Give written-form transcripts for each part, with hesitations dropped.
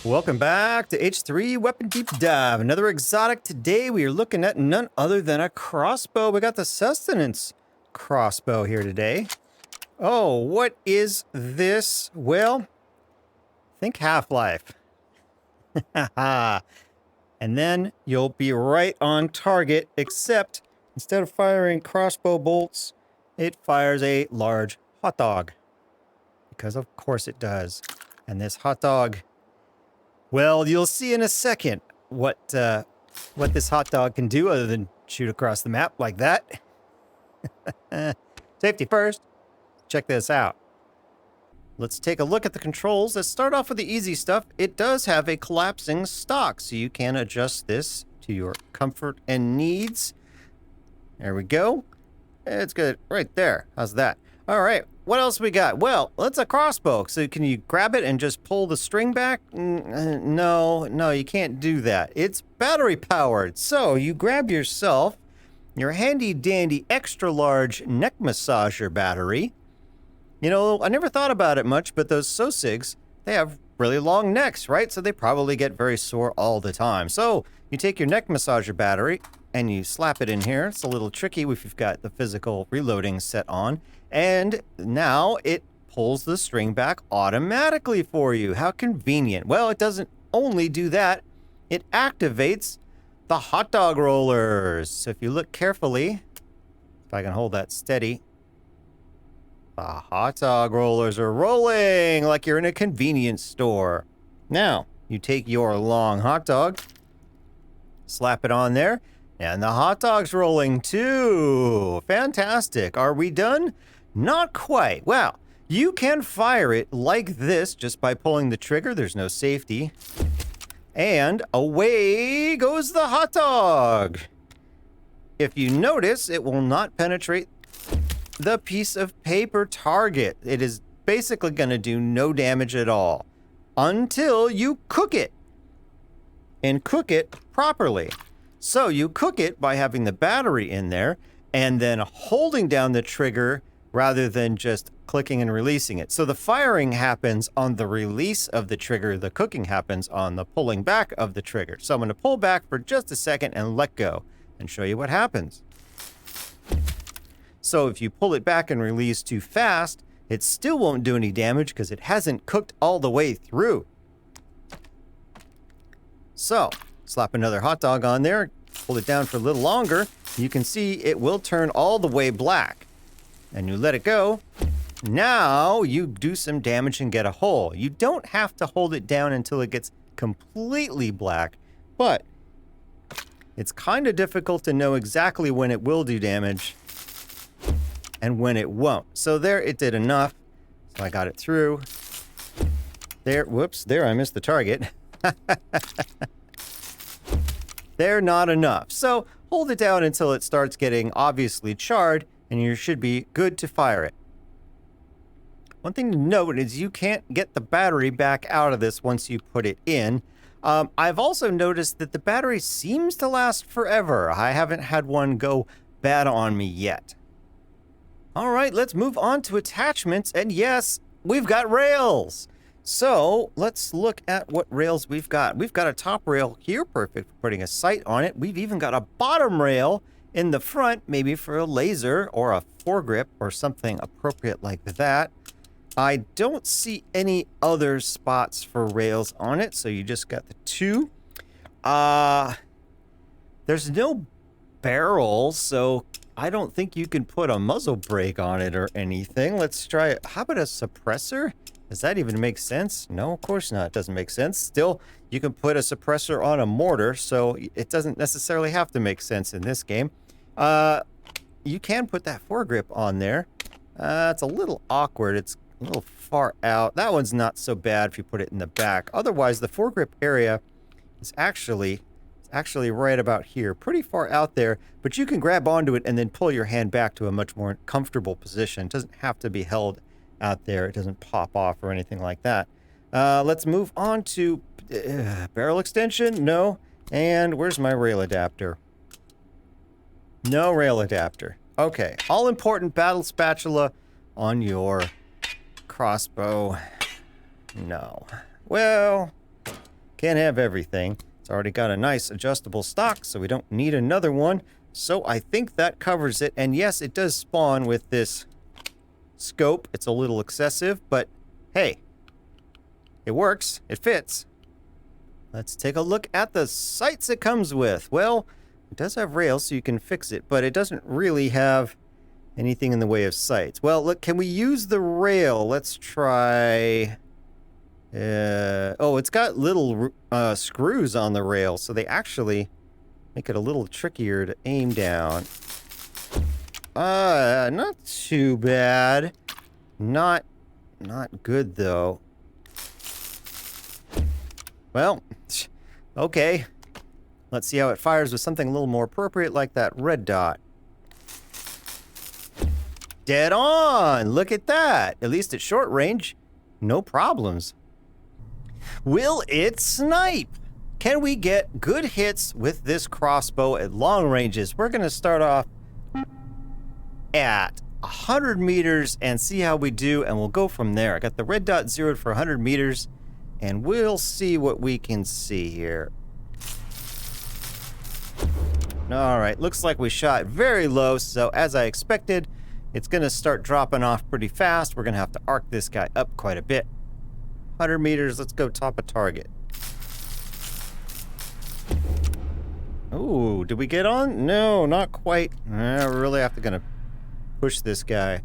Welcome back to H3 Weapon Deep Dive. Another exotic. Today we are looking at none other than a crossbow. We got the Sustenance Crossbow here today. Oh, what is this? Well, think Half-Life. And then you'll be right on target, except instead of firing crossbow bolts, it fires a large hot dog. Because of course it does. And this hot dog, well, you'll see in a second what this hot dog can do other than shoot across the map like that. Safety first. Check this out. Let's take a look at the controls. Let's start off with the easy stuff. It does have a collapsing stock, so you can adjust this to your comfort and needs. There we go. It's good right there. How's that? All right. What else we got? Well, it's a crossbow. So can you grab it and just pull the string back? No, you can't do that. It's battery powered. So you grab yourself your handy dandy extra large neck massager battery. You know, I never thought about it much, but those SOSIGs, they have really long necks, right? So they probably get very sore all the time. So you take your neck massager battery and you slap it in here. It's a little tricky if you've got the physical reloading set on. And now it pulls the string back automatically for you. How convenient. Well, it doesn't only do that. It activates the hot dog rollers. So if you look carefully, if I can hold that steady, the hot dog rollers are rolling like you're in a convenience store. Now, you take your long hot dog, slap it on there, and the hot dog's rolling too. Fantastic. Are we done? Not quite. Well, you can fire it like this just by pulling the trigger. There's no safety. And away goes the hot dog. If you notice, it will not penetrate the piece of paper target. It is basically going to do no damage at all until you cook it, and cook it properly. So you cook it by having the battery in there and then holding down the trigger rather than just clicking and releasing it. So the firing happens on the release of the trigger. The cooking happens on the pulling back of the trigger. So I'm going to pull back for just a second and let go and show you what happens. So if you pull it back and release too fast, it still won't do any damage because it hasn't cooked all the way through. So slap another hot dog on there, pull it down for a little longer. You can see it will turn all the way black. And you let it go. Now you do some damage and get a hole. You don't have to hold it down until it gets completely black, but it's kind of difficult to know exactly when it will do damage and when it won't. So there, it did enough. So I got it through. There, whoops, there I missed the target. There, not enough. So hold it down until it starts getting obviously charred, and you should be good to fire it. One thing to note is you can't get the battery back out of this once you put it in. I've also noticed that the battery seems to last forever. I haven't had one go bad on me yet. All right, let's move on to attachments. And yes, we've got rails. So let's look at what rails we've got. We've got a top rail here, perfect for putting a sight on it. We've even got a bottom rail in the front, maybe for a laser or a foregrip or something appropriate like that. I don't see any other spots for rails on it, so you just got the two. There's no barrel, so I don't think you can put a muzzle brake on it or anything. Let's try it. How about a suppressor? Does that even make sense? No, of course not. It doesn't make sense. Still, you can put a suppressor on a mortar, so it doesn't necessarily have to make sense in this game. You can put that foregrip on there. It's a little awkward. It's a little far out. That one's not so bad if you put it in the back. Otherwise, the foregrip area is actually right about here, pretty far out there, but you can grab onto it and then pull your hand back to a much more comfortable position. It doesn't have to be held out there. It doesn't pop off or anything like that. Let's move on to barrel extension. No. And where's my rail adapter? No rail adapter. Okay, all important battle spatula on your crossbow. No. Well, Can't have everything. It's already got a nice adjustable stock, so we don't need another one. So I think that covers it. And yes, it does spawn with this scope. It's a little excessive, but hey, it works. It fits. Let's take a look at the sights it comes with. Well, it does have rails, so you can fix it, but it doesn't really have anything in the way of sights. Well, look, can we use the rail? Let's try... oh, it's got little screws on the rail, so they actually make it a little trickier to aim down. Not too bad. Not good, though. Well, okay. Let's see how it fires with something a little more appropriate, like that red dot. Dead on! Look at that! At least at short range, no problems. Will it snipe? Can we get good hits with this crossbow at long ranges? We're gonna start off at 100 meters and see how we do, and we'll go from there. I got the red dot zeroed for 100 meters, and we'll see what we can see here. Alright, looks like we shot very low, so as I expected, it's gonna start dropping off pretty fast. We're gonna have to arc this guy up quite a bit. 100 meters, let's go top of target. Ooh, did we get on? No, not quite. We really have to gonna push this guy.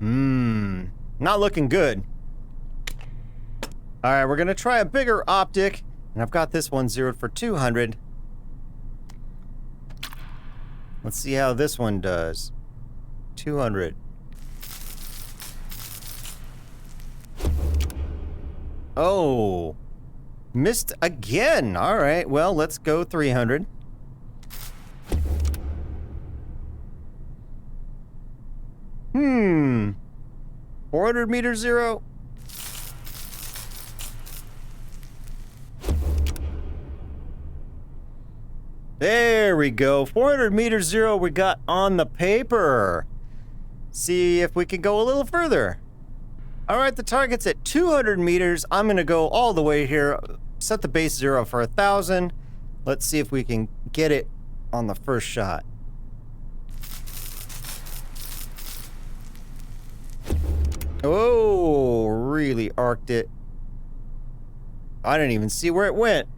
Not looking good. All right, we're gonna try a bigger optic, and I've got this one zeroed for 200. Let's see how this one does. 200. Oh, missed again. All right, well, let's go 300. 400 meter zero. There we go. 400 meter zero we got on the paper. See if we can go a little further. All right, the target's at 200 meters. I'm going to go all the way here. Set the base zero for 1,000. Let's see if we can get it on the first shot. Oh, really arced it. I didn't even see where it went.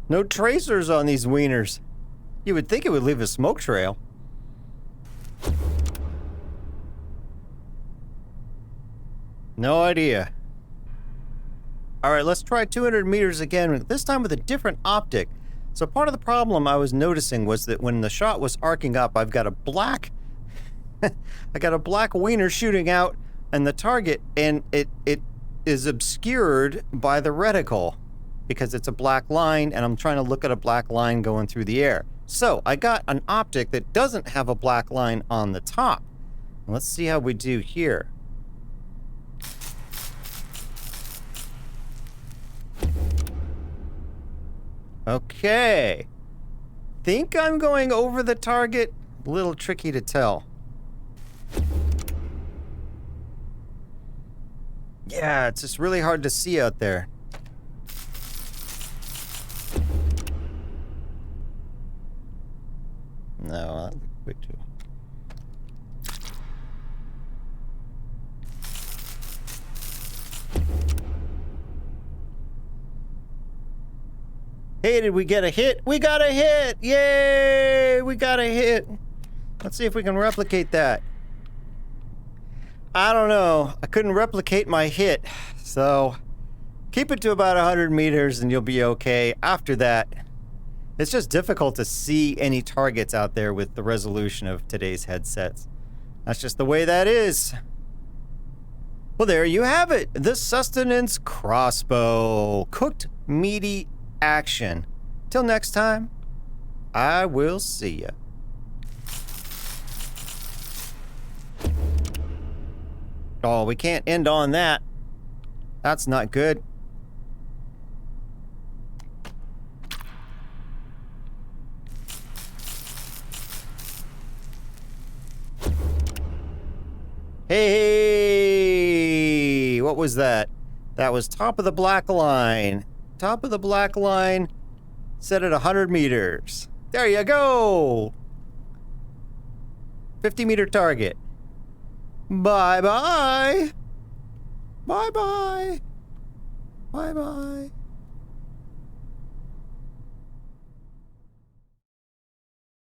No tracers on these wieners. You would think it would leave a smoke trail. No idea. All right, let's try 200 meters again, this time with a different optic. So part of the problem I was noticing was that when the shot was arcing up, I've got a black, I got a black wiener shooting out and the target, and it is obscured by the reticle because it's a black line, and I'm trying to look at a black line going through the air. So I got an optic that doesn't have a black line on the top. Let's see how we do here. Okay. Think I'm going over the target. A little tricky to tell. Yeah, it's just really hard to see out there. No, that's way too. Hey, did we get a hit? We got a hit! Yay! We got a hit. Let's see if we can replicate that. I don't know. I couldn't replicate my hit. So, keep it to about 100 meters and you'll be okay. After that, it's just difficult to see any targets out there with the resolution of today's headsets. That's just the way that is. Well, there you have it. The Sustenance Crossbow. Cooked, meaty action. Till next time, I will see ya. Oh, we can't end on that. That's not good. Hey, what was that? That was top of the black line. Top of the black line, set at 100 meters. There you go. 50-meter target. Bye-bye. Bye-bye. Bye-bye.